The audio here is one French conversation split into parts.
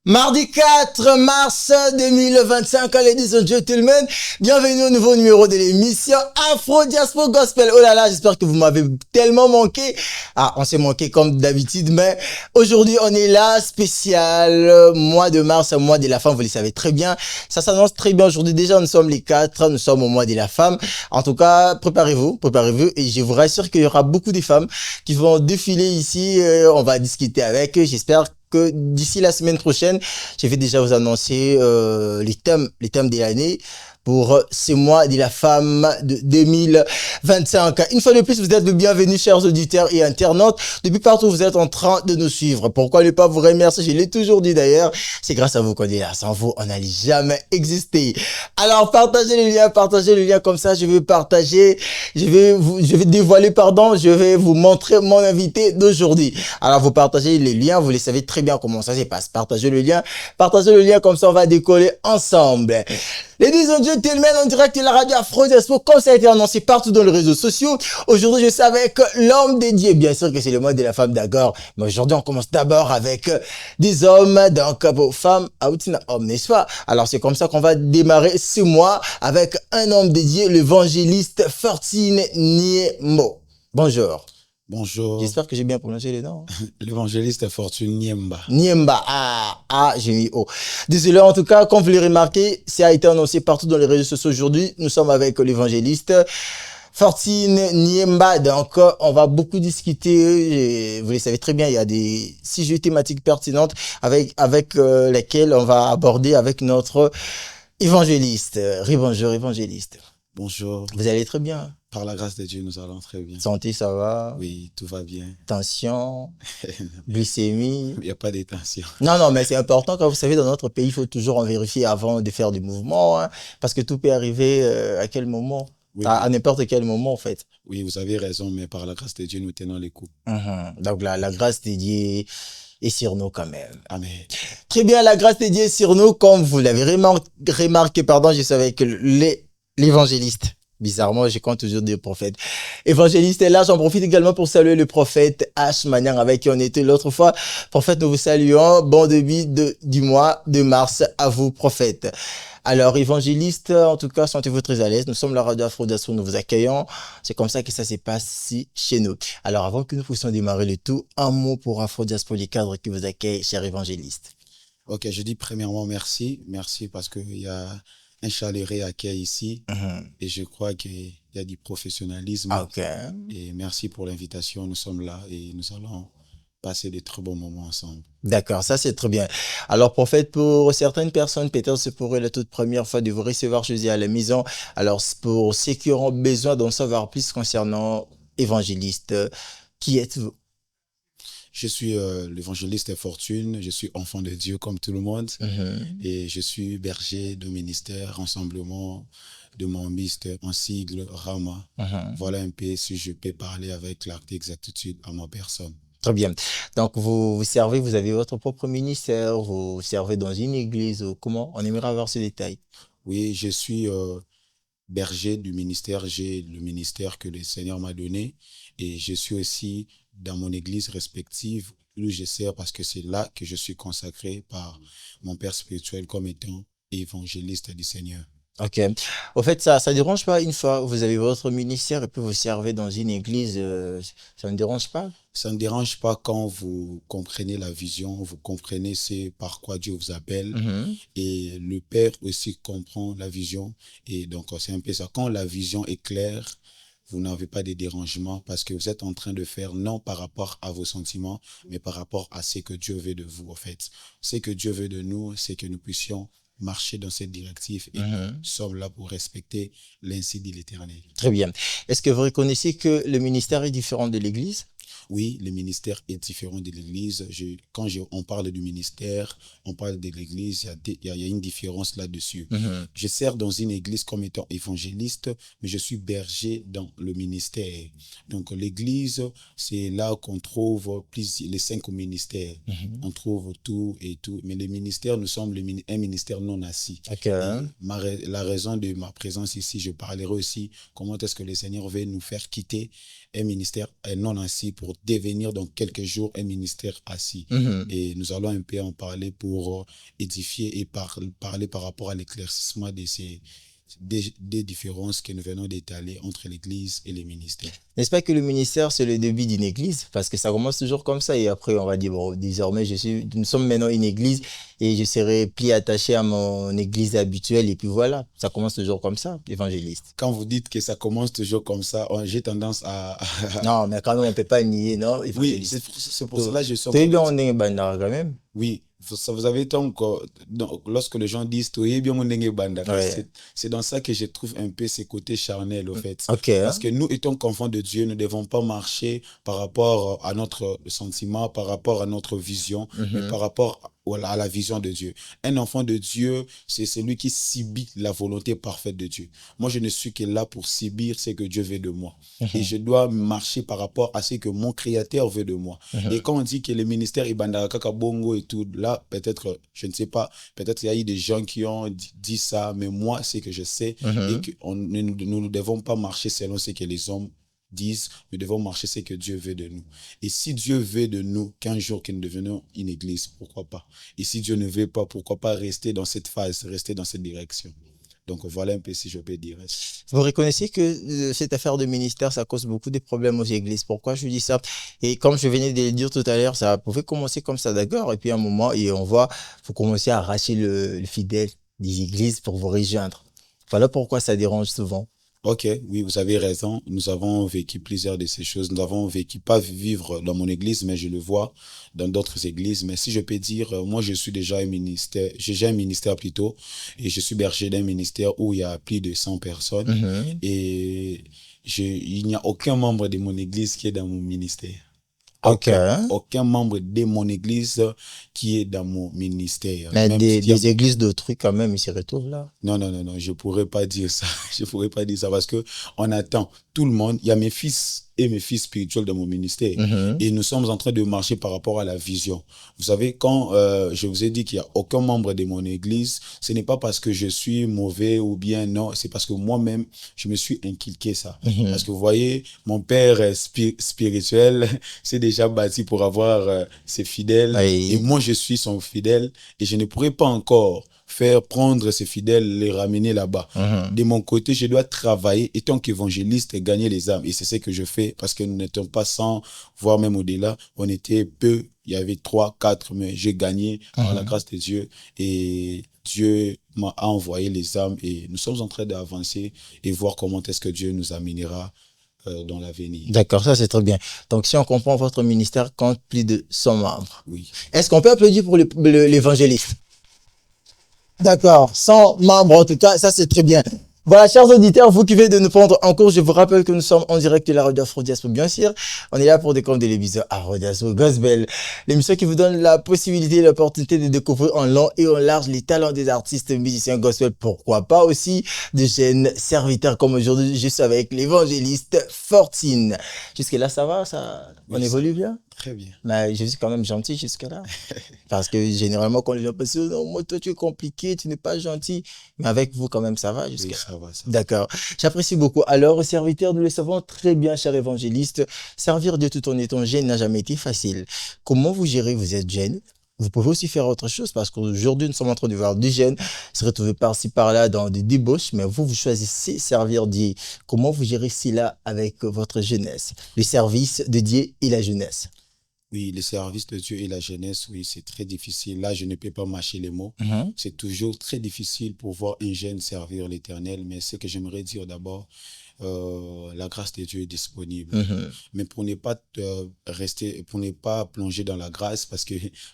Mardi 4 mars 2025, ladies and gentlemen, bienvenue au nouveau numéro de l'émission Afro Diaspora Gospel. Oh là là, j'espère que vous m'avez tellement manqué. Ah, on s'est manqué comme d'habitude, mais aujourd'hui on est là, spécial mois de mars, mois de la femme, vous le savez très bien. Ça s'annonce très bien aujourd'hui. Déjà, nous sommes les 4, nous sommes au mois de la femme. En tout cas, préparez-vous, et je vous rassure qu'il y aura beaucoup de femmes qui vont défiler ici. On va discuter avec eux. J'espère que d'ici la semaine prochaine, je vais déjà vous annoncer les thèmes de l'année pour ce mois de la femme de 2025. Une fois de plus, vous êtes le bienvenu, chers auditeurs et internautes. Depuis partout, vous êtes en train de nous suivre. Pourquoi ne pas vous remercier? Je l'ai toujours dit d'ailleurs. C'est grâce à vous qu'on est là. Sans vous, on n'allait jamais exister. Alors, partagez le lien comme ça. Je vais vous montrer mon invité d'aujourd'hui. Alors, vous partagez les liens. Vous le savez très bien comment ça se passe. Partagez le lien comme ça, on va décoller ensemble. Ladies and gentlemen, en direct de la radio Afro Diaspora, comme ça a été annoncé partout dans les réseaux sociaux. Aujourd'hui, je suis avec l'homme dédié. Bien sûr que c'est le mois de la femme d'accord. Mais aujourd'hui, on commence d'abord avec des hommes, donc vos femmes, hommes, n'est-ce pas? Alors, c'est comme ça qu'on va démarrer ce mois avec un homme dédié, l'évangéliste Fortune Niembo. Bonjour. Bonjour. J'espère que j'ai bien prononcé les noms. L'évangéliste Fortune Niemba. Niemba, j'ai mis O. Désolé, en tout cas, comme vous l'avez remarqué, ça a été annoncé partout dans les réseaux sociaux aujourd'hui. Nous sommes avec l'évangéliste Fortune Niemba. Donc, on va beaucoup discuter. Vous le savez très bien, il y a des sujets thématiques pertinentes avec lesquels on va aborder avec notre évangéliste. Bonjour, évangéliste. Bonjour. Vous allez très bien? Par la grâce de Dieu, nous allons très bien. Santé, ça va? Oui, tout va bien. Tension, glycémie? Il n'y a pas de tension. Non, mais c'est important. Quand vous savez, dans notre pays, il faut toujours en vérifier avant de faire des mouvements, hein, parce que tout peut arriver à quel moment? Oui, À n'importe quel moment, en fait. Oui, vous avez raison, mais par la grâce de Dieu, nous tenons les coups. Donc, la grâce de Dieu est sur nous quand même. Amen. Très bien, la grâce de Dieu est sur nous. Comme vous l'avez remarqué, je suis avec l'évangéliste. Bizarrement, je compte toujours des prophètes. Évangéliste est là, j'en profite également pour saluer le prophète H. Maniang avec qui on était l'autre fois. Prophète, nous vous saluons. Bon début du mois de mars à vous, prophète. Alors, évangéliste, en tout cas, sentez-vous très à l'aise. Nous sommes la radio Afro Diaspora, nous vous accueillons. C'est comme ça que ça se passe ici, chez nous. Alors, avant que nous puissions démarrer le tout, un mot pour Afro Diaspora, les cadres qui vous accueillent, cher évangéliste. Ok, je dis premièrement merci. Merci parce qu'il y a un chaleureux accueil ici et je crois qu'il y a du professionnalisme. Et merci pour l'invitation. Nous sommes là et nous allons passer de très bons moments ensemble. D'accord, ça c'est très bien. Alors prophète, pour certaines personnes, peut-être c'est pour eux la toute première fois de vous recevoir chez eux à la maison. Alors pour ceux qui auront besoin d'en savoir plus concernant évangéliste, qui êtes-vous? Je suis l'évangéliste Fortune, je suis enfant de Dieu comme tout le monde et je suis berger de ministère, rassemblement de mon ministère en sigle Rama. Voilà un peu si je peux parler avec l'exactitude à ma personne. Très bien. Donc vous servez, vous avez votre propre ministère, vous servez dans une église, comment? On aimerait avoir ce détail. Oui, je suis berger du ministère, j'ai le ministère que le Seigneur m'a donné et je suis aussi dans mon église respective où je sers parce que c'est là que je suis consacré par mon père spirituel comme étant évangéliste du Seigneur. Ok. Au fait, ça dérange pas une fois vous avez votre ministère et puis vous servez dans une église, ça ne dérange pas? Ça ne dérange pas quand vous comprenez la vision, vous comprenez c'est par quoi Dieu vous appelle et le Père aussi comprend la vision et donc c'est un peu ça. Quand la vision est claire, vous n'avez pas de dérangement parce que vous êtes en train de faire non par rapport à vos sentiments, mais par rapport à ce que Dieu veut de vous en fait. Ce que Dieu veut de nous, c'est que nous puissions marcher dans cette directive et nous sommes là pour respecter l'insigne de l'Éternel. Très bien. Est-ce que vous reconnaissez que le ministère est différent de l'Église? Oui, le ministère est différent de l'Église. On parle du ministère, on parle de l'Église, il y a une différence là-dessus. Je sers dans une église comme étant évangéliste, mais je suis berger dans le ministère. Donc l'Église, c'est là qu'on trouve les 5 ministères. On trouve tout et tout. Mais le ministère, nous sommes un ministère non assis. La raison de ma présence ici, je parlerai aussi comment est-ce que le Seigneur veut nous faire quitter un ministère non assis pour devenir dans quelques jours un ministère assis. Et nous allons un peu en parler pour édifier et parler par rapport à l'éclaircissement de des différences que nous venons d'étaler entre l'Église et les ministères. N'est-ce pas que le ministère, c'est le début d'une église? Parce que ça commence toujours comme ça et après, on va dire, bon, désormais, nous sommes maintenant une église et je serai plus attaché à mon église habituelle et puis voilà, ça commence toujours comme ça, évangéliste. Quand vous dites que ça commence toujours comme ça, j'ai tendance à... Non, mais quand même, on ne peut pas nier, non, Oui, évangéliste. c'est pour cela que je suis en Tu es train bien, de on est bandara quand même. Oui, vous avez donc, lorsque les gens disent Toye bien mon ndenge banda, Ouais. c'est dans ça que je trouve un peu ces côtés charnels, au fait. Ok. Hein? Parce que nous, étant qu'enfants de Dieu, nous ne devons pas marcher par rapport à notre sentiment, par rapport à notre vision, mais par rapport à la vision de Dieu. Un enfant de Dieu, c'est celui qui subit la volonté parfaite de Dieu. Moi, je ne suis que là pour subir ce que Dieu veut de moi. Et je dois marcher par rapport à ce que mon Créateur veut de moi. Et quand on dit que le ministère est Bandara Bongo et tout, là, peut-être, je ne sais pas, peut-être il y a eu des gens qui ont dit ça, mais moi, c'est que je sais et que nous ne devons pas marcher selon ce que les hommes disent, nous devons marcher ce que Dieu veut de nous. Et si Dieu veut de nous qu'un jour que nous devenions une église, pourquoi pas? Et si Dieu ne veut pas, pourquoi pas rester dans cette phase, rester dans cette direction? Donc voilà un peu si je peux dire. Vous reconnaissez que cette affaire de ministère, ça cause beaucoup de problèmes aux églises. Pourquoi je dis ça? Et comme je venais de le dire tout à l'heure, ça pouvait commencer comme ça, d'accord? Et puis à un moment, et on voit, faut commencer à arracher le fidèle des églises pour vous rejoindre. Voilà pourquoi ça dérange souvent. Ok, oui, vous avez raison. Nous avons vécu plusieurs de ces choses. Nous avons vécu, pas vivre dans mon église, mais je le vois dans d'autres églises. Mais si je peux dire, moi, je suis déjà j'ai un ministère plutôt, et je suis berger d'un ministère où il y a plus de 100 personnes. Et il n'y a aucun membre de mon église qui est dans mon ministère. Aucun membre de mon église qui est dans mon ministère. Mais des églises d'autrui, quand même, ils se retrouvent là. Non, je pourrais pas dire ça. Je pourrais pas dire ça parce que on attend tout le monde. Il y a mes fils et mes fils spirituels dans mon ministère. Et nous sommes en train de marcher par rapport à la vision. Vous savez, quand je vous ai dit qu'il n'y a aucun membre de mon église, ce n'est pas parce que je suis mauvais ou bien non, c'est parce que moi-même, je me suis inculqué ça. Parce que vous voyez, mon père spirituel s'est déjà bâti pour avoir ses fidèles. Et moi, je suis son fidèle et je ne pourrais pas encore faire prendre ces fidèles, les ramener là-bas. De mon côté, je dois travailler étant qu'évangéliste et gagner les âmes. Et c'est ce que je fais parce que nous n'étions pas 100, voire même au-delà. On était peu, il y avait 3, 4, mais j'ai gagné par la grâce de Dieu. Et Dieu m'a envoyé les âmes et nous sommes en train d'avancer et voir comment est-ce que Dieu nous amènera dans l'avenir. D'accord, ça c'est très bien. Donc si on comprend, votre ministère compte plus de 100 membres. Oui. Est-ce qu'on peut applaudir pour l'évangéliste? D'accord, 100 membres en tout cas, ça c'est très bien. Voilà, chers auditeurs, vous qui venez de nous prendre en cours, je vous rappelle que nous sommes en direct de la radio Afro Diaspo, bien sûr. On est là pour découvrir de l'émission Afro Diaspo Gospel, l'émission qui vous donne la possibilité et l'opportunité de découvrir en long et en large les talents des artistes musiciens gospel, pourquoi pas aussi de jeunes serviteurs comme aujourd'hui, juste avec l'évangéliste Fortine. Jusque là, ça va, on évolue bien? Très bien. Mais je suis quand même gentil jusque-là. Parce que généralement, quand les gens pensent, non, moi, toi, tu es compliqué, tu n'es pas gentil. Mais avec vous, quand même, ça va jusque-là. Oui, ça va. D'accord. J'apprécie beaucoup. Alors, serviteur, nous le savons très bien, cher évangéliste, servir Dieu tout en étant jeune n'a jamais été facile. Comment vous gérez? Vous êtes jeune. Vous pouvez aussi faire autre chose parce qu'aujourd'hui, nous sommes en train de voir des jeunes se retrouver par-ci, par-là dans des débauches, mais vous choisissez servir Dieu. Comment vous gérez cela avec votre jeunesse? Le service de Dieu et la jeunesse. Oui, le service de Dieu et la jeunesse, oui, c'est très difficile. Là, je ne peux pas mâcher les mots. C'est toujours très difficile pour voir un jeune servir l'Éternel. Mais ce que j'aimerais dire d'abord, la grâce de Dieu est disponible. Mais pour ne pas pour ne pas plonger dans la grâce, parce que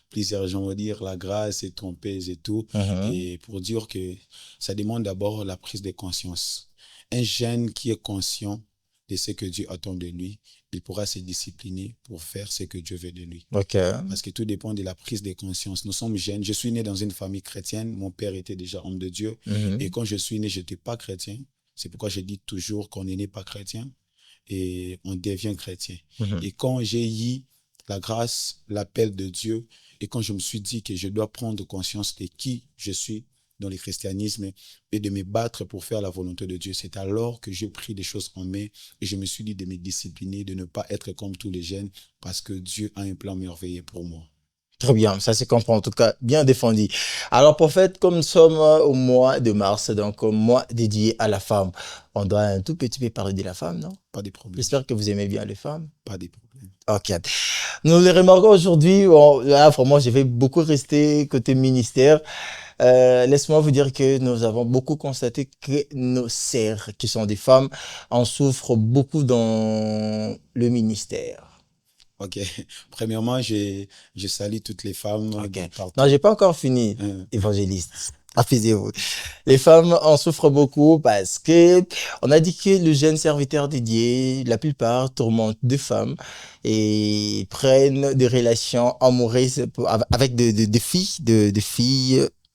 plusieurs gens vont dire la grâce est trompeuse et tout. Et pour dire que ça demande d'abord la prise de conscience. Un jeune qui est conscient de ce que Dieu attend de lui, il pourra se discipliner pour faire ce que Dieu veut de lui. Parce que tout dépend de la prise de conscience. Nous sommes jeunes. Je suis né dans une famille chrétienne. Mon père était déjà homme de Dieu. Et quand je suis né, je n'étais pas chrétien. C'est pourquoi je dis toujours qu'on n'est né pas chrétien et on devient chrétien. Et quand j'ai eu la grâce, l'appel de Dieu, et quand je me suis dit que je dois prendre conscience de qui je suis, dans le christianisme et de me battre pour faire la volonté de Dieu. C'est alors que j'ai pris des choses en main et je me suis dit de me discipliner, de ne pas être comme tous les jeunes parce que Dieu a un plan merveilleux pour moi. Très bien, ça se comprend, en tout cas, bien défendu. Alors, prophète, comme nous sommes au mois de mars, donc au mois dédié à la femme, on doit un tout petit peu parler de la femme, non? Pas de problème. J'espère que vous aimez bien les femmes. Pas de problème. Ok. Nous les remarquons aujourd'hui, bon, là, vraiment, je vais beaucoup rester côté ministère. Laisse-moi vous dire que nous avons beaucoup constaté que nos sœurs, qui sont des femmes, en souffrent beaucoup dans le ministère. Ok. Premièrement, je salue toutes les femmes. Ok. Partout. Non, j'ai pas encore fini, évangéliste. Affisez-vous. Les femmes en souffrent beaucoup parce que on a dit que le jeune serviteur dédié, la plupart tourmentent des femmes et prennent des relations amoureuses avec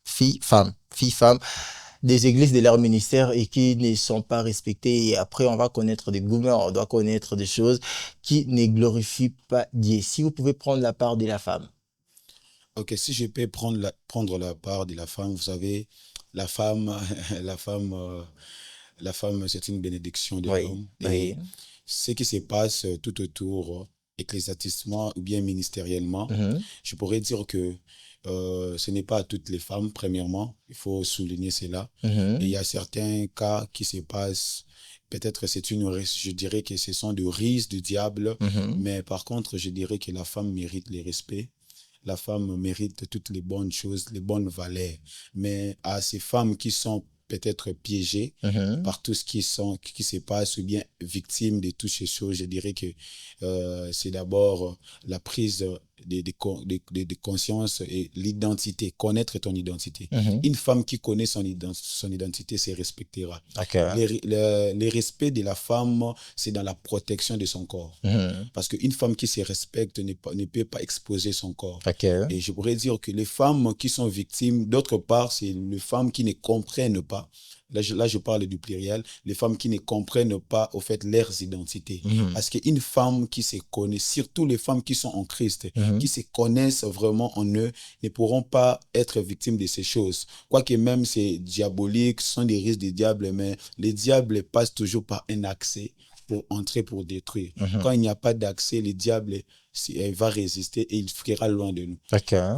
filles-femmes, des églises de leur ministère et qui ne sont pas respectées. Et après, on va connaître des gourmands, on doit connaître des choses qui ne glorifient pas Dieu. Si vous pouvez prendre la part de la femme. Ok, si je peux prendre la part de la femme, vous savez, la femme, la femme, c'est une bénédiction de l'homme. Et ce qui se passe tout autour, ecclésiastiquement ou bien ministériellement, je pourrais dire que ce n'est pas à toutes les femmes, premièrement, il faut souligner cela. Et il y a certains cas qui se passent, peut-être je dirais que ce sont de rises du diable, mais par contre, je dirais que la femme mérite le respect. La femme mérite toutes les bonnes choses, les bonnes valeurs. Mais à ces femmes qui sont peut-être piégées par tout ce qui se passe ou bien victimes de toutes ces choses, je dirais que c'est d'abord la prise de conscience et l'identité, connaître ton identité. Une femme qui connaît son identité se respectera. Le respect de la femme, c'est dans la protection de son corps. Parce qu'une femme qui se respecte ne peut pas exposer son corps. Et je pourrais dire que les femmes qui sont victimes, d'autre part, c'est les femmes qui ne comprennent pas. Là, je parle du pluriel. Les femmes qui ne comprennent pas, au fait, leurs identités. Parce qu'une femme qui se connaît, surtout les femmes qui sont en Christ, qui se connaissent vraiment en eux, ne pourront pas être victimes de ces choses. Quoique même c'est diabolique, ce sont des risques du diable, mais les diables passent toujours par un accès pour entrer, pour détruire. Quand il n'y a pas d'accès, le diable va résister et il fuira loin de nous.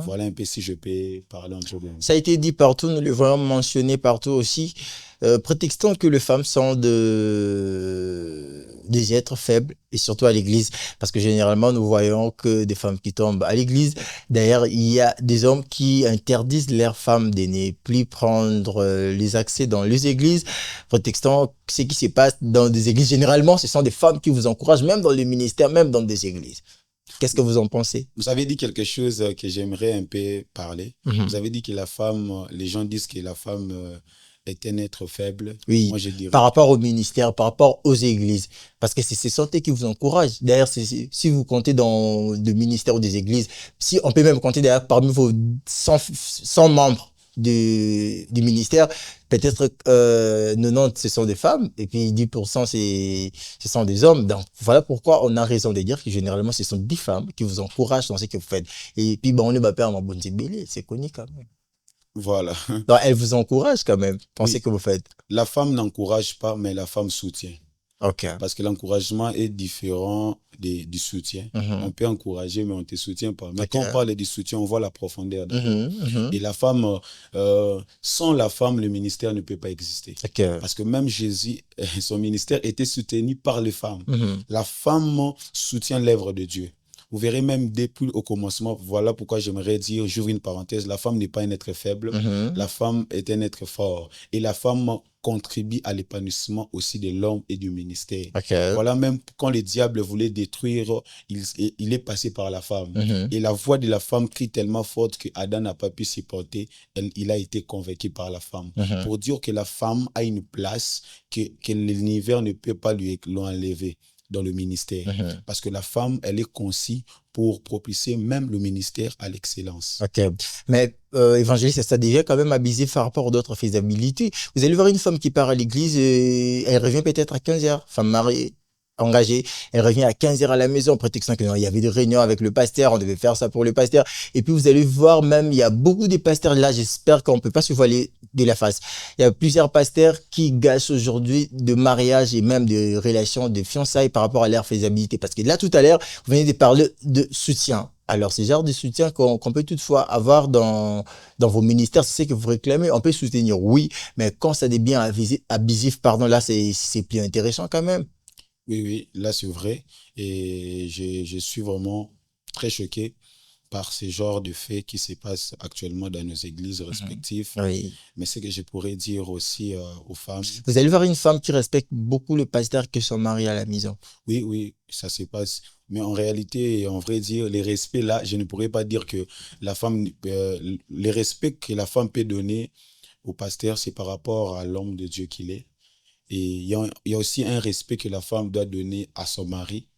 Voilà un peu si je peux parler un peu de... Ça a été dit partout, nous le voyons mentionné partout aussi, prétextant que les femmes sont des êtres faibles, et surtout à l'église, parce que généralement nous voyons que des femmes qui tombent à l'église. D'ailleurs, il y a des hommes qui interdisent leurs femmes de ne plus prendre les accès dans les églises, prétextant ce qui se passe dans des églises. Généralement, ce sont des femmes qui vous encouragent, même dans le ministère, même dans des églises. Qu'est-ce que vous en pensez? Vous avez dit quelque chose que j'aimerais un peu parler. Vous avez dit que la femme, les gens disent que la femme est un être faible. Oui, moi, je dirais... par rapport au ministère, par rapport aux églises. Parce que c'est ces santé qui vous encouragent. D'ailleurs, si vous comptez dans le ministère ou des églises, si on peut même compter d'ailleurs parmi vos 100 membres du ministère, peut-être 90 ce sont des femmes et puis 10% ce sont des hommes. Donc voilà pourquoi on a raison de dire que généralement ce sont des femmes qui vous encouragent dans ce que vous faites. Et puis bon, on est ma père, ma bonne bébé, c'est connu quand même. Voilà. Donc elles vous encouragent quand même dans ce que vous faites. La femme n'encourage pas, mais la femme soutient. Parce que l'encouragement est différent du soutien. On peut encourager, mais on ne te soutient pas. Mais quand on parle du soutien, on voit la profondeur. Et la femme, sans la femme, le ministère ne peut pas exister. Parce que même Jésus, son ministère était soutenu par les femmes. La femme soutient l'œuvre de Dieu. Vous verrez même depuis au commencement, voilà pourquoi j'aimerais dire, j'ouvre une parenthèse, la femme n'est pas un être faible, la femme est un être fort. Et la femme contribue à l'épanouissement aussi de l'homme et du ministère. Voilà, même quand le diable voulait détruire, il est passé par la femme. Et la voix de la femme crie tellement forte que Adam n'a pas pu supporter, il a été convaincu par la femme. Pour dire que la femme a une place que l'univers ne peut pas lui enlever dans le ministère. Parce que la femme, elle est conçue pour propulser même le ministère à l'excellence. Mais évangéliste, ça devient quand même abusé par rapport à d'autres faisabilités. Vous allez voir une femme qui part à l'église, elle revient peut-être à 15 heures, femme mariée, engagée, elle revient à 15 heures à la maison, prétextant qu'il y avait des réunions avec le pasteur, on devait faire ça pour le pasteur. Et puis vous allez voir même, il y a beaucoup de pasteurs là, j'espère qu'on ne peut pas se voiler de la face. Il y a plusieurs pasteurs qui gâchent aujourd'hui de mariage et même de relations de fiançailles par rapport à leur faisabilité. Parce que là, tout à l'heure, vous venez de parler de soutien. Alors, c'est le genre de soutien qu'on peut toutefois avoir dans vos ministères, c'est ce que vous réclamez. On peut soutenir, oui, mais quand ça devient abusif, pardon, là, c'est plus intéressant quand même. Oui, oui, là c'est vrai. Et je suis vraiment très choqué par ce genre de faits qui se passent actuellement dans nos églises respectives. Oui. Mais ce que je pourrais dire aussi aux femmes. Vous allez voir une femme qui respecte beaucoup le pasteur que son mari à la maison. Oui, oui, ça se passe. Mais en réalité, en vrai dire, les respects là, je ne pourrais pas dire que la femme, les respects que la femme peut donner au pasteur, c'est par rapport à l'homme de Dieu qu'il est. Et il y a aussi un respect que la femme doit donner à son mari.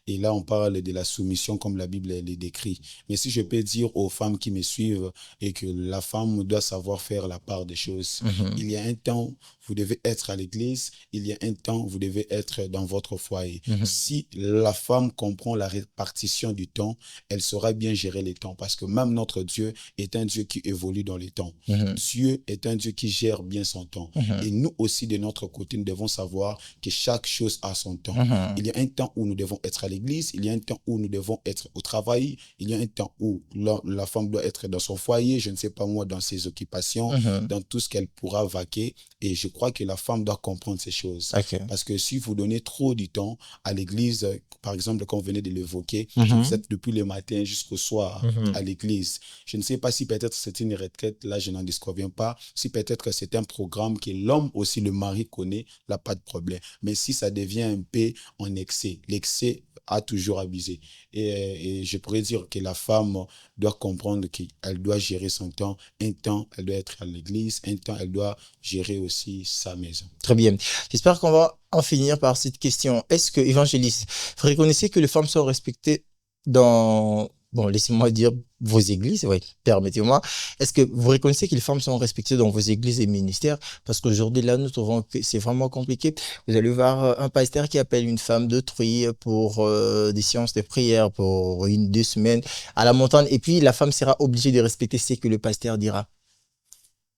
Et là, on parle de la soumission comme la Bible les décrit. Mais si je peux dire aux femmes qui me suivent et que la femme doit savoir faire la part des choses, il y a un temps, vous devez être à l'église, il y a un temps, vous devez être dans votre foyer. Si la femme comprend la répartition du temps, elle saura bien gérer les temps parce que même notre Dieu est un Dieu qui évolue dans les temps. Dieu est un Dieu qui gère bien son temps. Et nous aussi, de notre côté, nous devons savoir que chaque chose a son temps. Il y a un temps où nous devons être à l'église, il y a un temps où nous devons être au travail, il y a un temps où la femme doit être dans son foyer, je ne sais pas moi, dans ses occupations, dans tout ce qu'elle pourra vaquer. Et je crois que la femme doit comprendre ces choses. Parce que si vous donnez trop du temps à l'église, par exemple, comme vous venez de l'évoquer, vous êtes depuis le matin jusqu'au soir à l'église. Je ne sais pas si peut-être c'est une retraite, là je n'en disconviens pas, si peut-être que c'est un programme que l'homme aussi, le mari connaît, là pas de problème. Mais si ça devient un peu en excès, l'excès a toujours abusé. Et je pourrais dire que la femme doit comprendre qu'elle doit gérer son temps. Un temps, elle doit être à l'église. Un temps, elle doit gérer aussi sa maison. Très bien. J'espère qu'on va en finir par cette question. Est-ce que, évangéliste, vous reconnaissez que les femmes sont respectées dans, bon, laissez-moi dire vos églises, oui, permettez-moi. Est-ce que vous reconnaissez que les femmes sont respectées dans vos églises et ministères? Parce qu'aujourd'hui, là, nous trouvons que c'est vraiment compliqué. Vous allez voir un pasteur qui appelle une femme d'autrui pour des séances de prière pour 1-2 semaines à la montagne. Et puis, la femme sera obligée de respecter ce que le pasteur dira.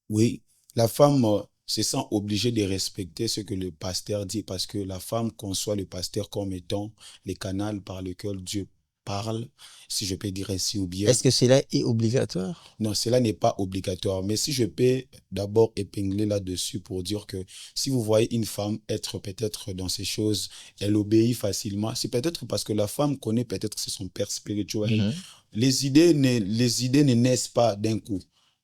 Oui, la femme se sent obligée de respecter ce que le pasteur dit parce que la femme conçoit le pasteur comme étant le canal par lequel Dieu parle, si je peux dire ainsi, ou bien... Est-ce que cela est obligatoire? Non, cela n'est pas obligatoire. Mais si je peux d'abord épingler là-dessus pour dire que si vous voyez une femme être peut-être dans ces choses, elle obéit facilement, c'est peut-être parce que la femme connaît peut-être son père spirituel. Les idées ne naissent pas d'un coup.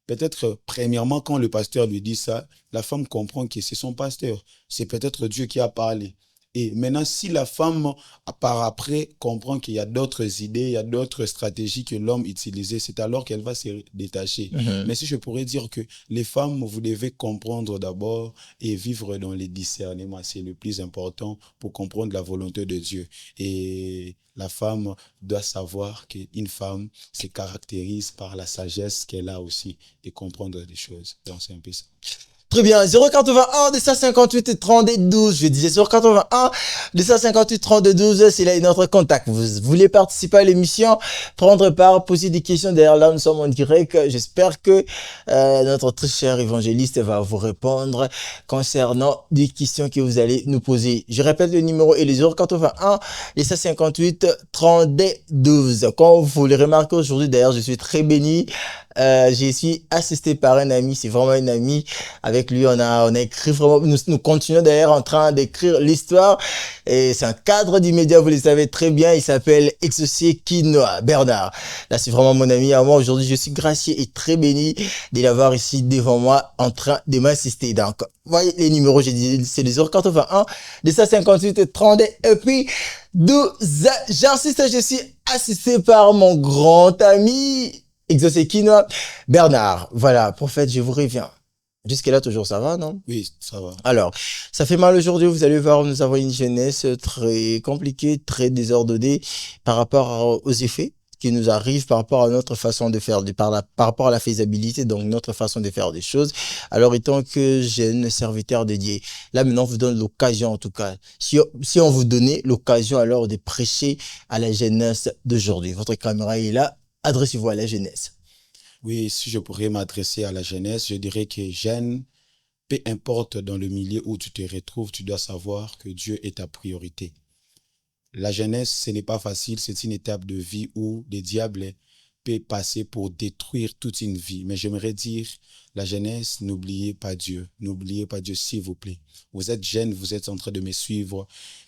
Peut-être, premièrement, quand le pasteur lui dit ça, la femme comprend que c'est son pasteur. C'est peut-être Dieu qui a parlé. Et maintenant, si la femme, par après, comprend qu'il y a d'autres idées, il y a d'autres stratégies que l'homme utilisait, c'est alors qu'elle va se détacher. Mais si je pourrais dire que les femmes, vous devez comprendre d'abord et vivre dans les discernements, c'est le plus important pour comprendre la volonté de Dieu. Et la femme doit savoir qu'une femme se caractérise par la sagesse qu'elle a aussi de comprendre des choses. Donc, c'est un peu ça. Très bien, 081 258 32 12. Je disais 081 258 32 12, c'est là notre contact. Vous voulez participer à l'émission, prendre part, poser des questions. D'ailleurs, là, nous sommes en direct. J'espère que notre très cher évangéliste va vous répondre concernant des questions que vous allez nous poser. Je répète le numéro est le 081 258 32 12. Comme vous le remarquez aujourd'hui, d'ailleurs, je suis très béni. J'ai suis assisté par un ami, c'est vraiment un ami. Avec lui, on a écrit vraiment, nous continuons d'ailleurs en train d'écrire l'histoire. Et c'est un cadre du média, vous le savez très bien. Il s'appelle Exaucé Quinoa, Bernard. Là, c'est vraiment mon ami à moi. Aujourd'hui, je suis gracié et très béni de l'avoir ici devant moi en train de m'assister. Donc, vous voyez les numéros, j'ai dit, c'est les 081 258 32 et puis 12. J'insiste, je suis assisté par mon grand ami Exaucé Quinoa, Bernard. Voilà, prophète, je vous reviens. Jusque-là, toujours, ça va, non? Oui, ça va. Alors, ça fait mal aujourd'hui, vous allez voir, nous avons une jeunesse très compliquée, très désordonnée par rapport aux effets qui nous arrivent, par rapport à notre façon de faire, par rapport à la faisabilité, donc notre façon de faire des choses. Alors, étant que jeune serviteur dédié, là maintenant, on vous donne l'occasion, en tout cas, si on vous donnait l'occasion alors de prêcher à la jeunesse d'aujourd'hui. Votre caméra est là. Adressez-vous à la jeunesse. Oui, si je pourrais m'adresser à la jeunesse, je dirais que jeunes, peu importe dans le milieu où tu te retrouves, tu dois savoir que Dieu est ta priorité. La jeunesse, ce n'est pas facile, c'est une étape de vie où le diable peut passer pour détruire toute une vie. Mais j'aimerais dire, la jeunesse, n'oubliez pas Dieu. N'oubliez pas Dieu, s'il vous plaît. Vous êtes jeune, vous êtes en train de me suivre.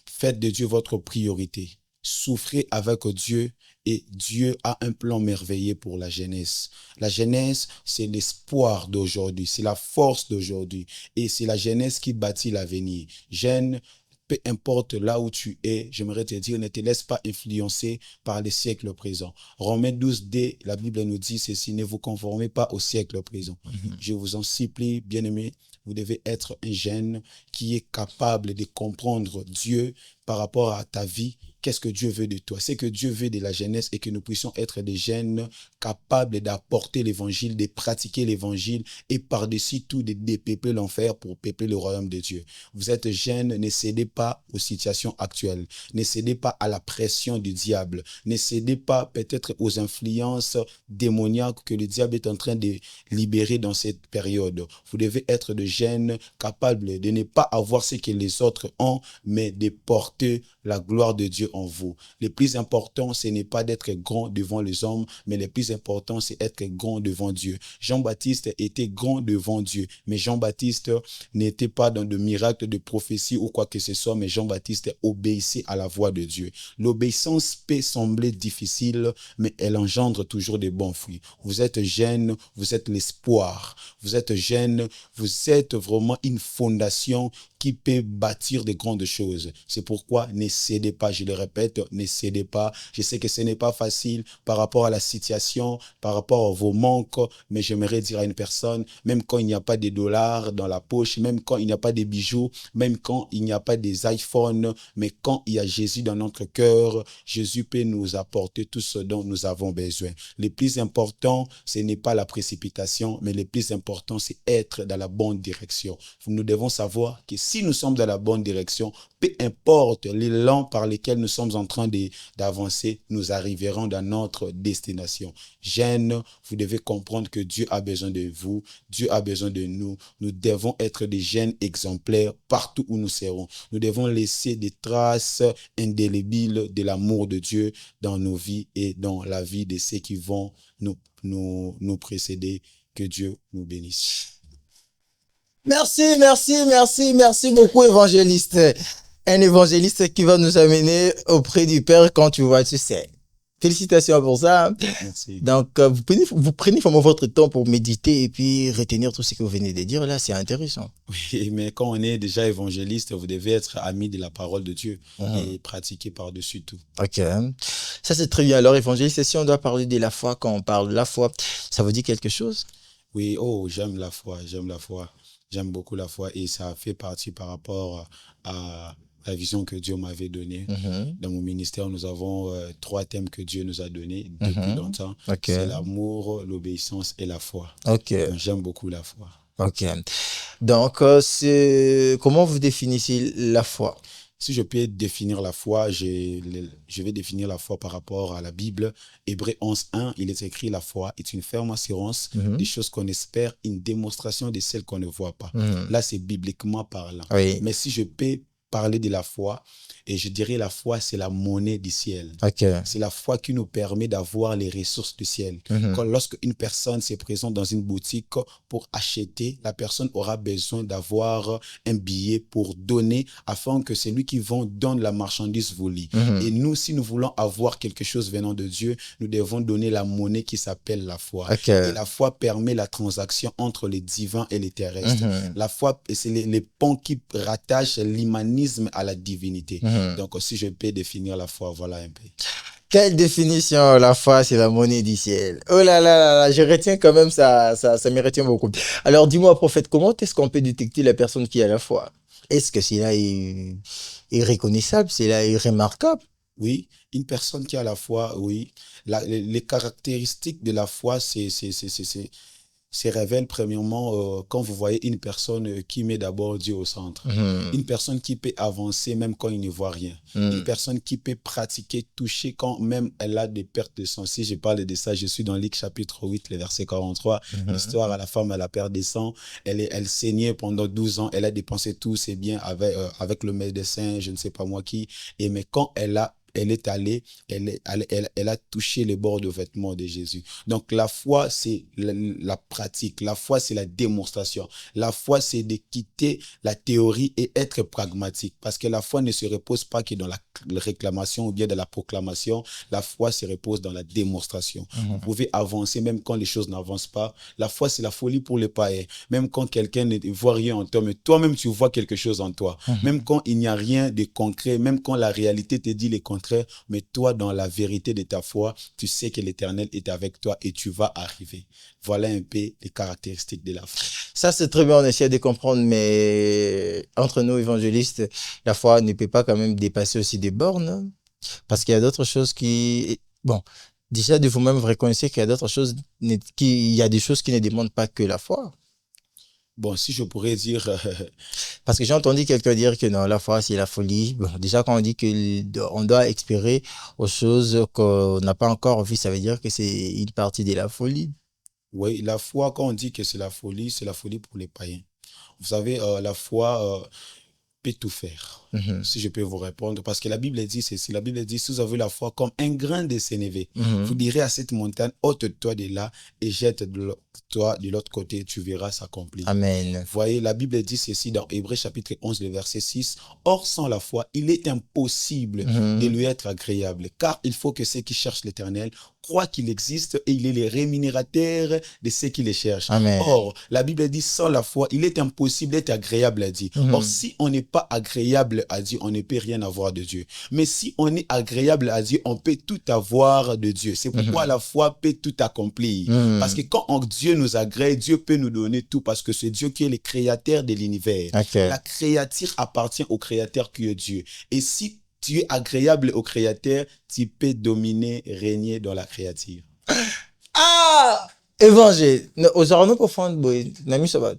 Faites de Dieu votre priorité. Souffrez avec Dieu et Dieu a un plan merveilleux pour la jeunesse. La jeunesse, c'est l'espoir d'aujourd'hui, c'est la force d'aujourd'hui et c'est la jeunesse qui bâtit l'avenir. Jeune, peu importe là où tu es, j'aimerais te dire, ne te laisse pas influencer par les siècles présents. Romains 12, la Bible nous dit ceci, ne vous conformez pas au siècle présent. Je vous en supplie, bien-aimés, vous devez être un jeune qui est capable de comprendre Dieu par rapport à ta vie. Qu'est-ce que Dieu veut de toi? C'est que Dieu veut de la jeunesse et que nous puissions être des jeunes capables d'apporter l'évangile, de pratiquer l'évangile et par-dessus tout de dépeupler l'enfer pour peupler le royaume de Dieu. Vous êtes jeunes, ne cédez pas aux situations actuelles. Ne cédez pas à la pression du diable. Ne cédez pas peut-être aux influences démoniaques que le diable est en train de libérer dans cette période. Vous devez être de jeunes capables de ne pas avoir ce que les autres ont, mais de porter la gloire de Dieu en vous. Le plus important, ce n'est pas d'être grand devant les hommes, mais le plus important, c'est être grand devant Dieu. Jean-Baptiste était grand devant Dieu, mais Jean-Baptiste n'était pas dans de miracles, de prophéties ou quoi que ce soit, mais Jean-Baptiste obéissait à la voix de Dieu. L'obéissance peut sembler difficile, mais elle engendre toujours de bons fruits. Vous êtes jeunes, vous êtes l'espoir. Vous êtes jeunes, vous êtes vraiment une fondation qui peut bâtir de grandes choses. C'est pourquoi ne cédez pas, je le répète, ne cédez pas. Je sais que ce n'est pas facile par rapport à la situation, par rapport à vos manques, mais j'aimerais dire à une personne, même quand il n'y a pas de dollars dans la poche, même quand il n'y a pas de bijoux, même quand il n'y a pas des iPhones, mais quand il y a Jésus dans notre cœur, Jésus peut nous apporter tout ce dont nous avons besoin. Le plus important, ce n'est pas la précipitation, mais le plus important, c'est être dans la bonne direction. Nous devons savoir que si nous sommes dans la bonne direction, peu importe l'élan par lequel nous sommes en train d'avancer, nous arriverons dans notre destination. Jeunes, vous devez comprendre que Dieu a besoin de vous, Dieu a besoin de nous. Nous devons être des jeunes exemplaires partout où nous serons. Nous devons laisser des traces indélébiles de l'amour de Dieu dans nos vies et dans la vie de ceux qui vont nous précéder. Que Dieu nous bénisse. Merci beaucoup, évangéliste. Un évangéliste qui va nous amener auprès du Père quand tu vois, tu sais. Félicitations pour ça. Merci. Donc, vous prenez vraiment votre temps pour méditer et puis retenir tout ce que vous venez de dire. Là, c'est intéressant. Oui, mais quand on est déjà évangéliste, vous devez être ami de la parole de Dieu et pratiquer par-dessus tout. Ok. Ça, c'est très bien. Alors, évangéliste, si on doit parler de la foi, quand on parle de la foi, ça vous dit quelque chose? Oui, j'aime la foi, j'aime beaucoup la foi et ça fait partie par rapport à la vision que Dieu m'avait donnée. Dans mon ministère, nous avons 3 thèmes que Dieu nous a donnés depuis longtemps. Okay. C'est l'amour, l'obéissance et la foi. Okay. Donc, j'aime beaucoup la foi. Ok. Donc, comment vous définissez la foi? Si je peux définir la foi, je vais définir la foi par rapport à la Bible. Hébreux 11:1, il est écrit: la foi est une ferme assurance des choses qu'on espère, une démonstration de celles qu'on ne voit pas. Là, c'est bibliquement parlant. Oui. Mais si je peux parler de la foi, et je dirais la foi, c'est la monnaie du ciel. Okay. C'est la foi qui nous permet d'avoir les ressources du ciel. Lorsque une personne se présente dans une boutique pour acheter, la personne aura besoin d'avoir un billet pour donner afin que celui qui vend donne la marchandise voulue. Et nous, si nous voulons avoir quelque chose venant de Dieu, nous devons donner la monnaie qui s'appelle la foi. Okay. Et la foi permet la transaction entre les divins et les terrestres. La foi, c'est les ponts qui rattachent l'humanisme à la divinité. Donc, si je peux définir la foi, voilà un peu. Quelle définition, la foi, c'est la monnaie du ciel. Oh là là là là, je retiens quand même ça me retient beaucoup. Alors, dis-moi, prophète, comment est-ce qu'on peut détecter la personne qui a la foi? Est-ce que cela est reconnaissable, cela est remarquable? Oui, une personne qui a la foi, oui. Les caractéristiques de la foi, c'est se révèle premièrement quand vous voyez une personne qui met d'abord Dieu au centre. Une personne qui peut avancer même quand il ne voit rien. Une personne qui peut pratiquer, toucher quand même elle a des pertes de sang. Si je parle de ça, je suis dans Luc chapitre 8, le verset 43. L'histoire à la femme à la perte de sang. Elle saignait pendant 12 ans. Elle a dépensé tous ses biens avec le médecin, je ne sais pas moi qui. Mais quand elle est allée, elle a touché les bords de vêtements de Jésus. Donc, la foi, c'est la pratique. La foi, c'est la démonstration. La foi, c'est de quitter la théorie et être pragmatique. Parce que la foi ne se repose pas que dans la réclamation ou bien dans la proclamation. La foi se repose dans la démonstration. Vous pouvez avancer même quand les choses n'avancent pas. La foi, c'est la folie pour les païens. Même quand quelqu'un ne voit rien en toi, mais toi-même, tu vois quelque chose en toi. Même quand il n'y a rien de concret, même quand la réalité te dit le contraire, mais toi, dans la vérité de ta foi, tu sais que l'Éternel est avec toi et tu vas arriver. Voilà un peu les caractéristiques de la foi. Ça, c'est très bien, on essaie de comprendre, mais entre nous, évangélistes, la foi ne peut pas quand même dépasser aussi des bornes, hein, parce qu'il y a d'autres choses qui... Bon, déjà, de vous-même, vous reconnaissez qu'il y a d'autres choses, il y a des choses qui ne demandent pas que la foi. Bon, si je pourrais dire... Parce que j'ai entendu quelqu'un dire que non, la foi, c'est la folie. Bon, déjà, quand on dit qu'on doit expirer aux choses qu'on n'a pas encore vues, ça veut dire que c'est une partie de la folie. Oui, la foi, quand on dit que c'est la folie pour les païens. Vous savez, la foi peut tout faire. Si je peux vous répondre, parce que la Bible dit ceci, la Bible dit, si vous avez la foi comme un grain de sénévé, vous direz à cette montagne, ôte-toi de là et jette-toi de l'autre côté, tu verras s'accomplir. Amen. Vous voyez, la Bible dit ceci dans Hébreux chapitre 11, le verset 6, or sans la foi, il est impossible de lui être agréable, car il faut que ceux qui cherchent l'Éternel croient qu'il existe et il est le rémunérateur de ceux qui les cherchent. Amen. Or, la Bible dit, sans la foi, il est impossible d'être agréable à Dieu. Or, si on n'est pas agréable à Dieu, on ne peut rien avoir de Dieu. Mais si on est agréable à Dieu, on peut tout avoir de Dieu. C'est pourquoi la foi peut tout accomplir. Parce que quand Dieu nous agrée, Dieu peut nous donner tout parce que c'est Dieu qui est le créateur de l'univers. La créature appartient au créateur qui est Dieu. Et si tu es agréable au créateur, tu peux dominer, régner dans la créature. Ah! Évangile. Aujourd'hui, pour faire boy, n'ami sabat.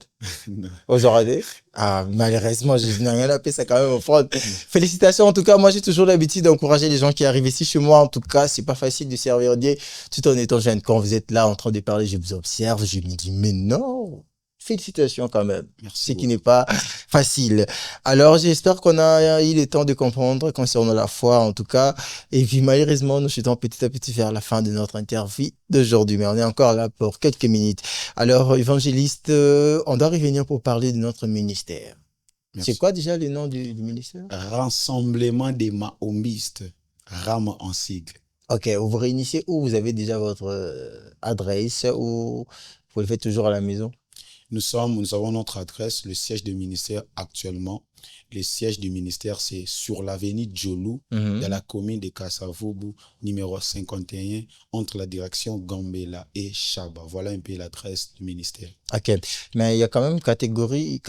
Aujourd'hui. Ah, malheureusement, je n'ai rien appelé ça quand même au front. Félicitations. En tout cas, moi, j'ai toujours l'habitude d'encourager les gens qui arrivent ici chez moi. En tout cas, c'est pas facile de servir Dieu tout en étant jeune. Quand vous êtes là en train de parler, je vous observe, je me dis, mais non. Félicitations quand même. Merci. Ce qui n'est pas facile. Alors, j'espère qu'on a eu le temps de comprendre concernant la foi, en tout cas. Et puis, malheureusement, nous chutons petit à petit vers la fin de notre interview d'aujourd'hui. Mais on est encore là pour quelques minutes. Alors, évangéliste, on doit revenir pour parler de notre ministère. C'est quoi déjà le nom du ministère? Rassemblement des mahomistes, RAM en sigle. Ok, vous vous réunissez où? Vous avez déjà votre adresse ou vous le faites toujours à la maison? Nous avons notre adresse, le siège du ministère actuellement. Le siège du ministère, c'est sur l'avenue Djolou, dans la commune de Kassavubu, numéro 51, entre la direction Gambela et Chaba. Voilà un peu l'adresse du ministère. Ok, mais il y a quand même catégorie.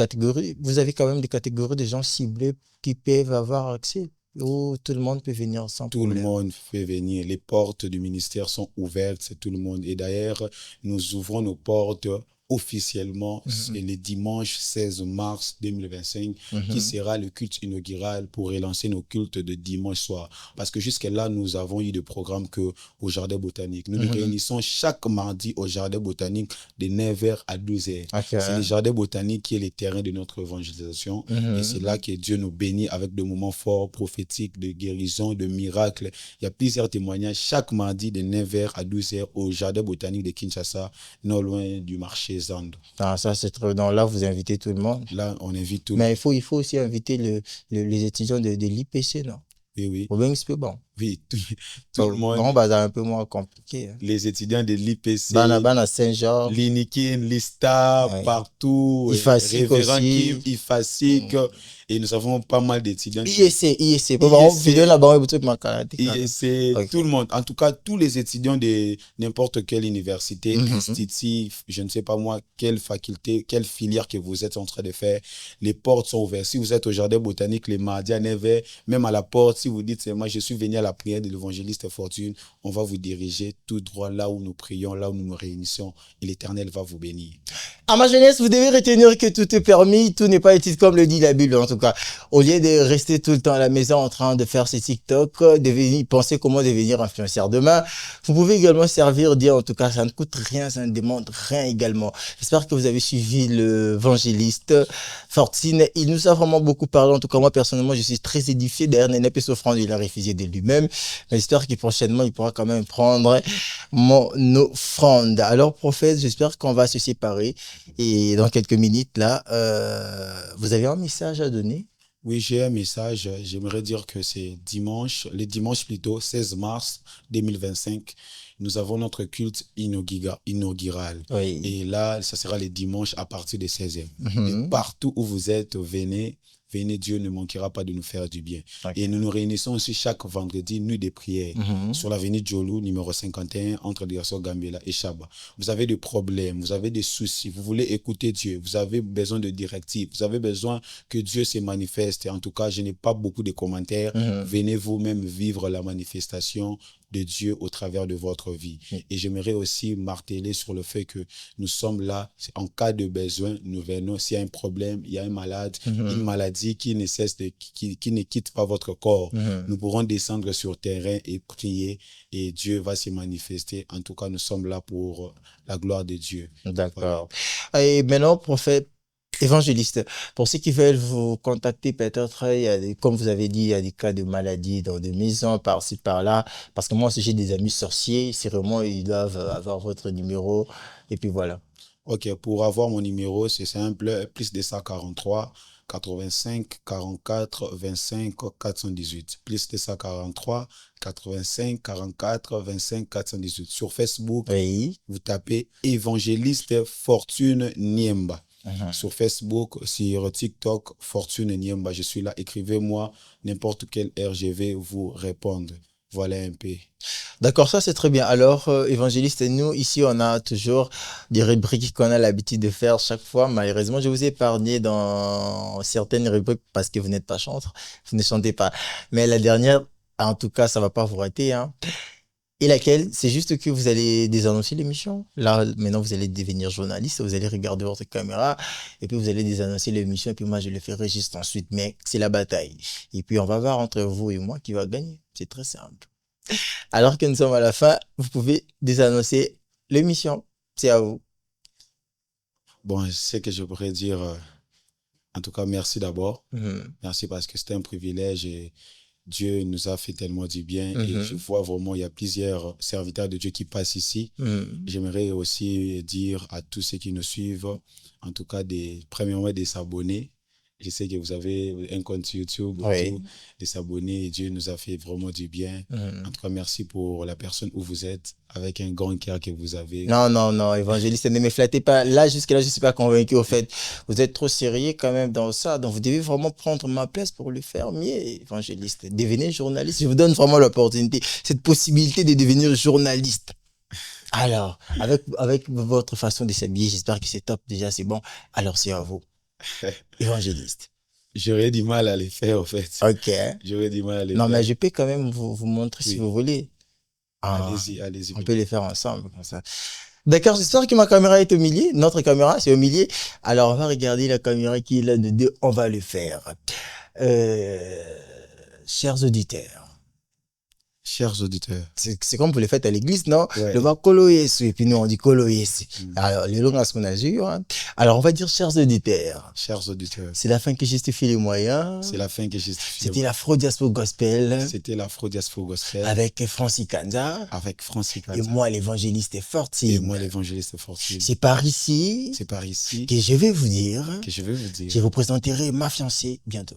Vous avez quand même des catégories de gens ciblés qui peuvent avoir accès? Ou tout le monde peut venir sans problème? Tout le monde peut venir. Les portes du ministère sont ouvertes, c'est tout le monde. Et d'ailleurs, nous ouvrons nos portes officiellement, c'est le dimanche 16 mars 2025 qui sera le culte inaugural pour relancer nos cultes de dimanche soir. Parce que jusque-là, nous avons eu des programmes au Jardin Botanique. Nous nous réunissons chaque mardi au Jardin Botanique de 9h à 12h. C'est le Jardin Botanique qui est le terrain de notre évangélisation. Et c'est là que Dieu nous bénit avec des moments forts, prophétiques, de guérison, de miracles. Il y a plusieurs témoignages chaque mardi de 9h à 12h au Jardin Botanique de Kinshasa, non loin du marché Zando. Ah, ça, c'est très... Donc là, vous invitez tout le monde. Là, on invite tout le monde. Mais il faut aussi inviter les étudiants de l'IPC, non? Oui, oui. Ou bien c'est bon. Oui, tout le monde. Bon, bah, c'est un peu moins compliqué. Hein. Les étudiants de l'IPC, Bana Saint-Jean, Linikin, Lista, partout. IFASIC aussi. IFASIC. Et nous avons pas mal d'étudiants. IEC. IEC, tout le monde. En tout cas, tous les étudiants de n'importe quelle université, institut, je ne sais pas moi, quelle faculté, quelle filière que vous êtes en train de faire, les portes sont ouvertes. Si vous êtes au Jardin Botanique, les mardis à 9h, même à la porte, si vous dites, moi, je suis venu à la prière de l'évangéliste Fortune, on va vous diriger tout droit là où nous prions, là où nous nous réunissons, et l'Éternel va vous bénir. À ma jeunesse, vous devez retenir que tout est permis, tout n'est pas utile comme le dit la Bible en tout cas. Au lieu de rester tout le temps à la maison en train de faire ces TikTok, penser comment devenir influenceur demain, vous pouvez également servir Dieu en tout cas, ça ne coûte rien, ça ne demande rien également. J'espère que vous avez suivi l'évangéliste Fortune, il nous a vraiment beaucoup parlé, en tout cas moi personnellement je suis très édifié, d'ailleurs Nénep Sofrande il a refusé de lui-même, mais j'espère que prochainement il pourra quand même prendre mon offrande. Alors prophète, j'espère qu'on va se séparer. Et dans quelques minutes, là, vous avez un message à donner? Oui, j'ai un message. J'aimerais dire que c'est dimanche, le dimanche plutôt, 16 mars 2025. Nous avons notre culte inaugural. Oui. Et là, ça sera le dimanche à partir de 16h. Et Mhm. partout où vous êtes, venez. Venez, Dieu ne manquera pas de nous faire du bien. Ok. Et nous nous réunissons aussi chaque vendredi, nuit de prière, Mhm. sur l'avenue Djolou, numéro 51, entre Diasso Gambela et Chaba. Vous avez des problèmes, vous avez des soucis, vous voulez écouter Dieu, vous avez besoin de directives, vous avez besoin que Dieu se manifeste. En tout cas, je n'ai pas beaucoup de commentaires. Mhm. Venez vous-même vivre la manifestation de Dieu au travers de votre vie. Et j'aimerais aussi marteler sur le fait que nous sommes là, en cas de besoin, nous venons, s'il y a un problème, il y a un malade, une maladie qui ne cesse qui ne quitte pas votre corps, nous pourrons descendre sur terrain et prier et Dieu va se manifester. En tout cas, nous sommes là pour la gloire de Dieu. D'accord. Et maintenant, prophète, évangéliste, pour ceux qui veulent vous contacter, peut-être, il y a comme vous avez dit, il y a des cas de maladie dans des maisons, par-ci, par-là, parce que moi aussi, j'ai des amis sorciers, c'est vraiment, ils doivent avoir votre numéro, et puis voilà. Ok, pour avoir mon numéro, c'est simple, plus de 143 85 44 25 418. Plus de 143 85 44 25 418. Sur Facebook, Oui. vous tapez évangéliste Fortune Niemba. Sur Facebook, sur TikTok, Fortune Niemba. Je suis là. Écrivez-moi n'importe quelle heure, je vais vous répondre. Voilà un peu. D'accord, ça c'est très bien. Alors, évangéliste, nous, ici, on a toujours des rubriques qu'on a l'habitude de faire chaque fois. Malheureusement, je vous ai épargné dans certaines rubriques parce que vous n'êtes pas chanteur, vous ne chantez pas. Mais la dernière, en tout cas, ça va pas vous rater, hein. Et laquelle, c'est juste que vous allez désannoncer l'émission. Là, maintenant, vous allez devenir journaliste, vous allez regarder votre caméra, et puis vous allez désannoncer l'émission, et puis moi, je le ferai juste ensuite. Mais c'est la bataille. Et puis, on va voir entre vous et moi qui va gagner. C'est très simple. Alors que nous sommes à la fin, vous pouvez désannoncer l'émission. C'est à vous. Bon, ce que je pourrais dire, en tout cas, merci d'abord. Merci parce que c'était un privilège et Dieu nous a fait tellement du bien. Et je vois vraiment, il y a plusieurs serviteurs de Dieu qui passent ici. J'aimerais aussi dire à tous ceux qui nous suivent, en tout cas, premièrement, de s'abonner. Je sais que vous avez un compte YouTube, Oui. de s'abonner. Et Dieu nous a fait vraiment du bien. En tout cas, merci pour la personne où vous êtes, avec un grand cœur que vous avez. Non, non, non, évangéliste, ne me flattez pas. Là, jusque-là, je ne suis pas convaincu. Au fait, vous êtes trop sérieux quand même dans ça. Donc, vous devez vraiment prendre ma place pour le faire mieux, évangéliste. Devenez journaliste. Je vous donne vraiment l'opportunité, cette possibilité de devenir journaliste. Alors, avec votre façon de s'habiller, j'espère que c'est top. Déjà, c'est bon. Alors, c'est à vous. Évangéliste. J'aurais du mal à les faire, en fait. Ok. J'aurais du mal à les Non, faire. mais je peux quand même vous montrer si vous voulez. Allez-y, allez-y. On peut les faire ensemble, comme ça. D'accord, j'espère que ma caméra est au milieu. Notre caméra, c'est au milieu. Alors, on va regarder la caméra qui est là de deux. On va le faire. Chers auditeurs. Chers auditeurs. C'est comme vous le faites à l'église, non? Ouais. Le va koloyesu, et puis nous, on dit koloyesu. Alors, les langues à ce qu'on a vu, hein. Alors, on va dire chers auditeurs. Chers auditeurs. C'est la fin qui justifie les moyens. C'est la fin que justifie. C'était l'Afro-Diaspora Gospel. C'était l'Afro-Diaspora Gospel. Avec Francis Kanza. Avec Francis Kanza. Et moi, l'évangéliste Fortune. Et moi, l'évangéliste Fortune. C'est par ici. C'est par ici. Que je vais vous dire. Que je vais vous dire. Je vous présenterai ma fiancée bientôt.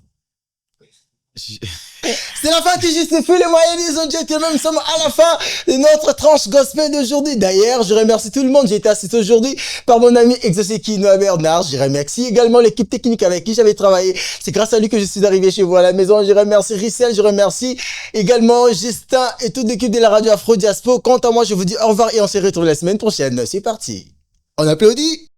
C'est la fin qui justifie les moyens des autres. Nous sommes à la fin de notre tranche gospel d'aujourd'hui. D'ailleurs, je remercie tout le monde. J'ai été assisté aujourd'hui par mon ami Exoseki Noah Bernard. Je remercie également l'équipe technique avec qui j'avais travaillé. C'est grâce à lui que je suis arrivé chez vous à la maison. Je remercie Rissel. Je remercie également Justin et toute l'équipe de la radio Afro Diaspo. Quant à moi, je vous dis au revoir et on se retrouve la semaine prochaine. C'est parti. On applaudit.